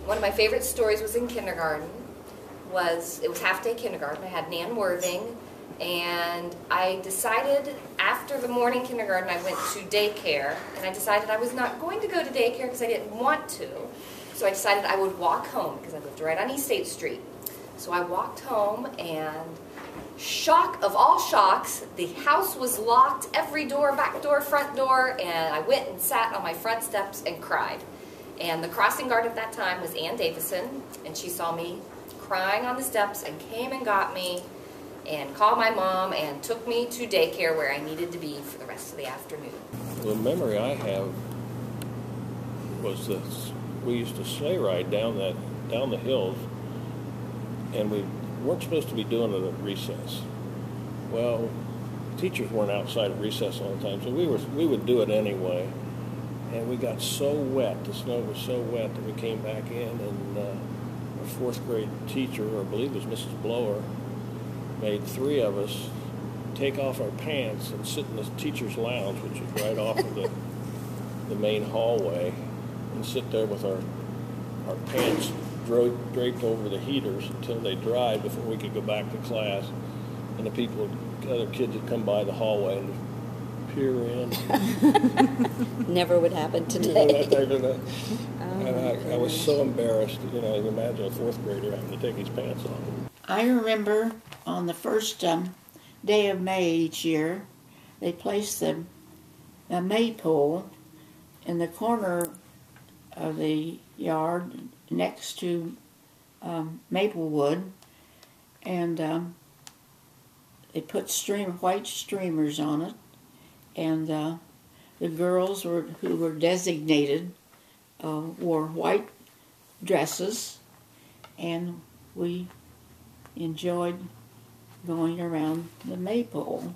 One of my favorite stories was in kindergarten. It was half-day kindergarten. I had Nan Worthing, and I decided after the morning kindergarten I went to daycare, and I decided I was not going to go to daycare because I didn't want to. So I decided I would walk home because I lived right on East State Street. So I walked home, and shock of all shocks, the house was locked, every door, back door, front door, and I went and sat on my front steps and cried. And the crossing guard at that time was Ann Davison, and she saw me crying on the steps and came and got me and called my mom and took me to daycare where I needed to be for the rest of the afternoon. The memory I have was this: we used to sleigh ride down the hills, and we weren't supposed to be doing it at recess. Well, teachers weren't outside at recess all the time, so we would do it anyway. And we got so wet, the snow was so wet that we came back in, and our fourth grade teacher, or I believe it was Mrs. Blower, made three of us take off our pants and sit in the teacher's lounge, which is right off of the main hallway, and sit there with our pants draped over the heaters until they dried before we could go back to class. And the other kids would come by the hallway and peer in. Never would happen today. I was so embarrassed. You know, you imagine a fourth grader having to take his pants off. I remember on the first day of May each year, they placed the maypole in the corner of the yard next to Maplewood, and they put white streamers on it, and the girls who were designated wore white dresses, and we enjoyed going around the maypole.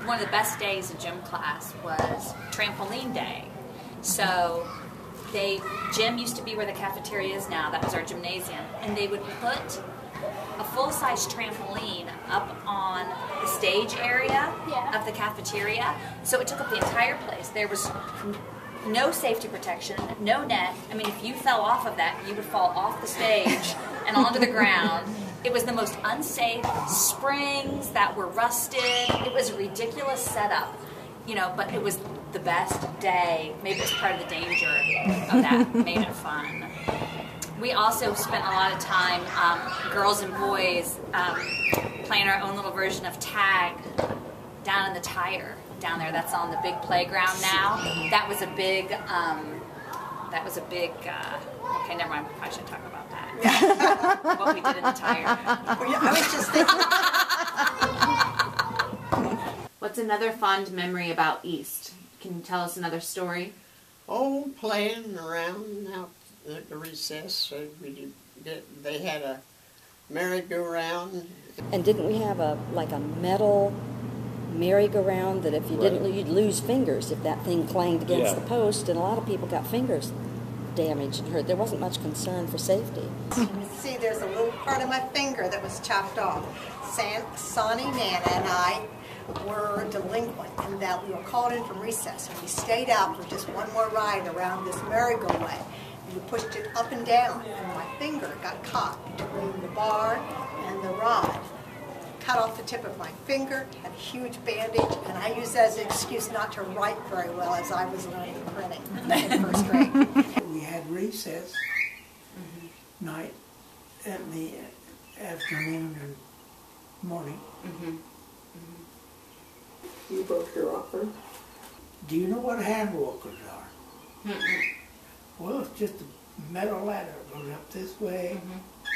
One of the best days of gym class was trampoline day. So gym used to be where the cafeteria is now. That was our gymnasium. And they would put a full-size trampoline up on the stage area of the cafeteria. So it took up the entire place. There was no safety protection, no net. I mean, if you fell off of that, you would fall off the stage and onto the ground. It was the most unsafe, springs that were rusted. It was a ridiculous setup, you know, but it was the best day. Maybe it's part of the danger of that made it fun. We also spent a lot of time, girls and boys, playing our own little version of tag down in the tire down there. That's on the big playground now. That was a big, okay, never mind, I shouldn't talk about that. What we did in the tire. I was just thinking. What's another fond memory about East? Can you tell us another story? Oh, playing around out at the recess. They had a merry-go-round. And didn't we have a metal merry-go-round that if you didn't, you'd lose fingers if that thing clanged against the post, and a lot of people got fingers damaged and hurt. There wasn't much concern for safety. See, there's a little part of my finger that was chopped off. Sonny, Nana, and I were delinquent in that we were called in from recess, and we stayed out for just one more ride around this merry-go-way. We pushed it up and down, and my finger got caught between the bar and the rod. Cut off the tip of my finger, had a huge bandage, and I used that as an excuse not to write very well as I was learning printing in first grade. We had recess night in the afternoon and morning. You broke your rocker? Do you know what hand walkers are? Well, it's just a metal ladder. It goes up this way,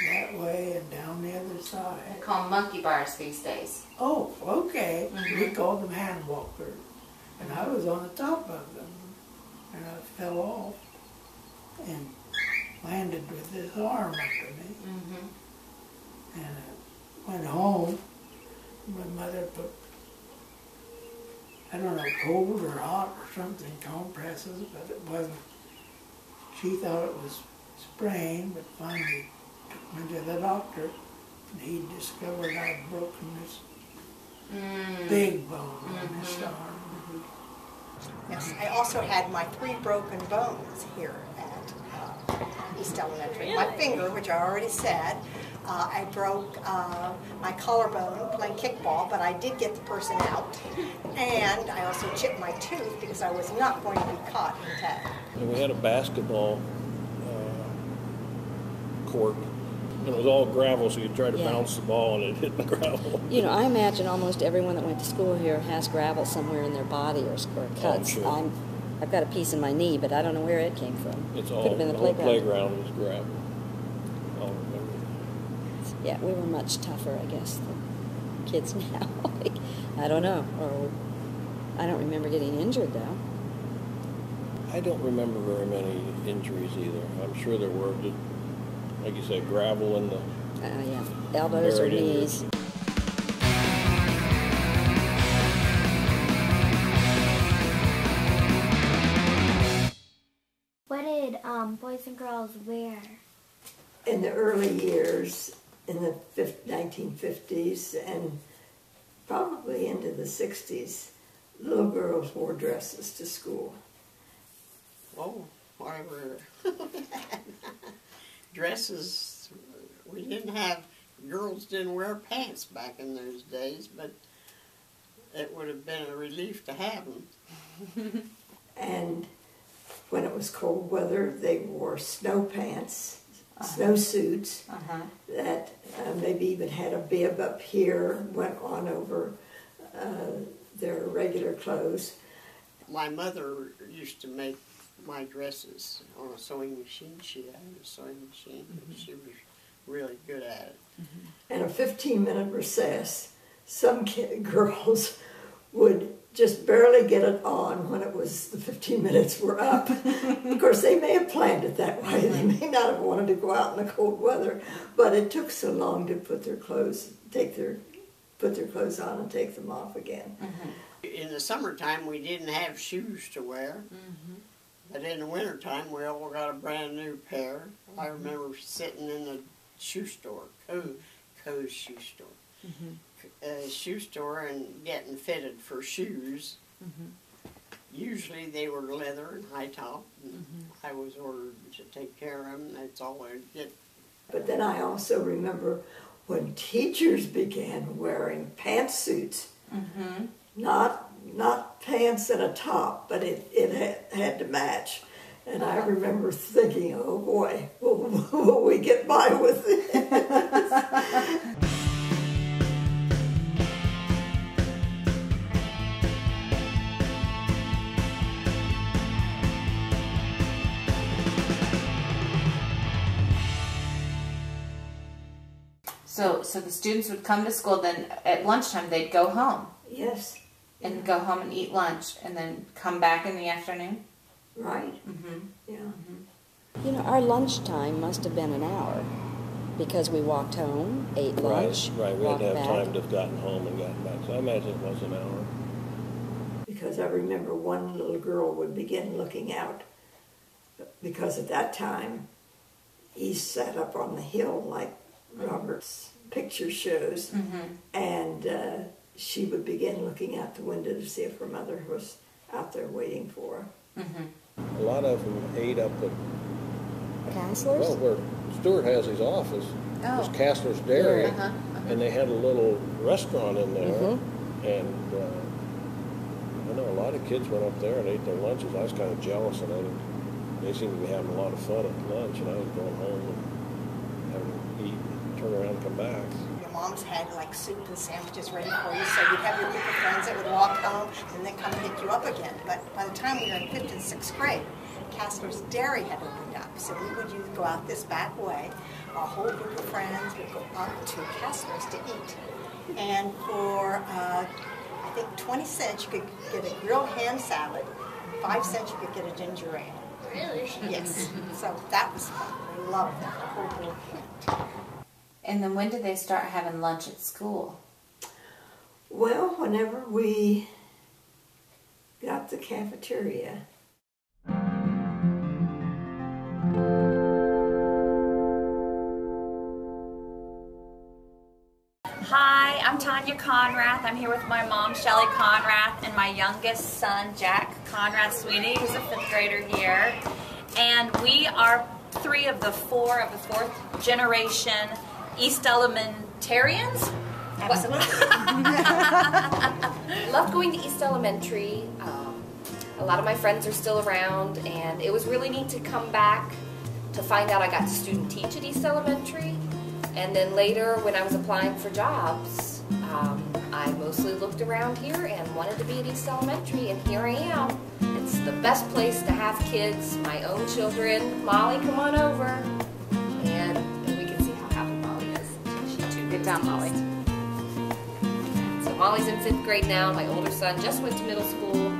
that way and down the other I side. call them monkey bars these days. Oh, okay. We called them hand walkers. And I was on the top of them. And I fell off and landed with this arm under me. And I went home. My mother put, I don't know, cold or hot or something, compresses, but it wasn't. She thought it was sprained, but finally took me to the doctor, and he discovered I'd broken this big bone in this arm. Yes, I also had my 3 broken bones here at East Elementary. My finger, which I already said, I broke my collarbone playing kickball, but I did get the person out. And I also chipped my tooth because I was not going to be caught in tag. And we had a basketball court, and it was all gravel, so you try to bounce the ball and it hit the gravel. You know, I imagine almost everyone that went to school here has gravel somewhere in their body or cuts. Sure. I've got a piece in my knee, but I don't know where it came from. It's Could all, have been the the whole playground. playground was gravel. I'll remember. Yeah, we were much tougher, I guess, than kids now. I don't know. Or I don't remember getting injured, though. I don't remember very many injuries either. I'm sure there were, like you said, gravel in the Yeah, elbows or buried in your- knees. What did boys and girls wear? In the early years, in the 1950s and probably into the 60s, little girls wore dresses to school. Oh, whatever. Dresses, we didn't have, girls didn't wear pants back in those days, but it would have been a relief to have them. And when it was cold weather, they wore snow pants, snow suits that maybe even had a bib up here, went on over their regular clothes. My mother used to make my dresses on a sewing machine. She had a sewing machine. She was really good at it. And a 15-minute recess, some girls would just barely get it on when it was the 15 minutes were up. Of course, they may have planned it that way. They may not have wanted to go out in the cold weather, but it took so long to put their clothes, put their clothes on and take them off again. In the summertime, we didn't have shoes to wear. But in the wintertime, we all got a brand new pair. I remember sitting in the shoe store, Coe's shoe store, and getting fitted for shoes. Usually they were leather and high top. And I was ordered to take care of them. That's all I'd get. But then I also remember when teachers began wearing pantsuits. Not pants and a top, but it had to match. And I remember thinking, oh boy, will we get by with it? So the students would come to school, then at lunchtime they'd go home. Yes. And go home and eat lunch, and then come back in the afternoon? Right. Yeah. You know, our lunchtime must have been an hour because we walked home, ate lunch, Right, we had walked to have back. time to have gotten home and gotten back. So I imagine it was an hour. Because I remember one little girl would begin looking out, because at that time, East sat up on the hill like Robert's picture shows, and she would begin looking out the window to see if her mother was out there waiting for her. A lot of them ate up at, Castler's? well, where Stewart has his office, was Castler's Dairy, and they had a little restaurant in there, and I know a lot of kids went up there and ate their lunches. I was kind of jealous, and they seemed to be having a lot of fun at lunch, and I was going home and having to eat, turn around and come back. Your moms had like soup and sandwiches ready for you, so you'd have your group of friends that would walk home and then come pick you up again. But by the time we were in 5th and 6th grade, Kastner's Dairy had opened up. So we would go out this back way. Our whole group of friends would go up to Kastner's to eat. And for, I think 20 cents, you could get a grilled ham salad. 5 cents, you could get a ginger ale. Really? Yes. So that was fun. We loved that. The whole group went. And then when did they start having lunch at school? Well, whenever we got the cafeteria. Hi, I'm Tanya Conrath. I'm here with my mom, Shelly Conrath, and my youngest son, Jack Conrath Sweeney, who's a 5th grader here. And we are 3 of the 4 of the 4th generation East Elementarians. Absolutely. Loved going to East Elementary. A lot of my friends are still around, and it was really neat to come back to find out I got to student teach at East Elementary. And then later, when I was applying for jobs, I mostly looked around here and wanted to be at East Elementary, and here I am. It's the best place to have kids, my own children. Molly, come on over. And we can see how happy Molly is. She's too Good job, Molly. So Molly's in 5th grade now. My older son just went to middle school.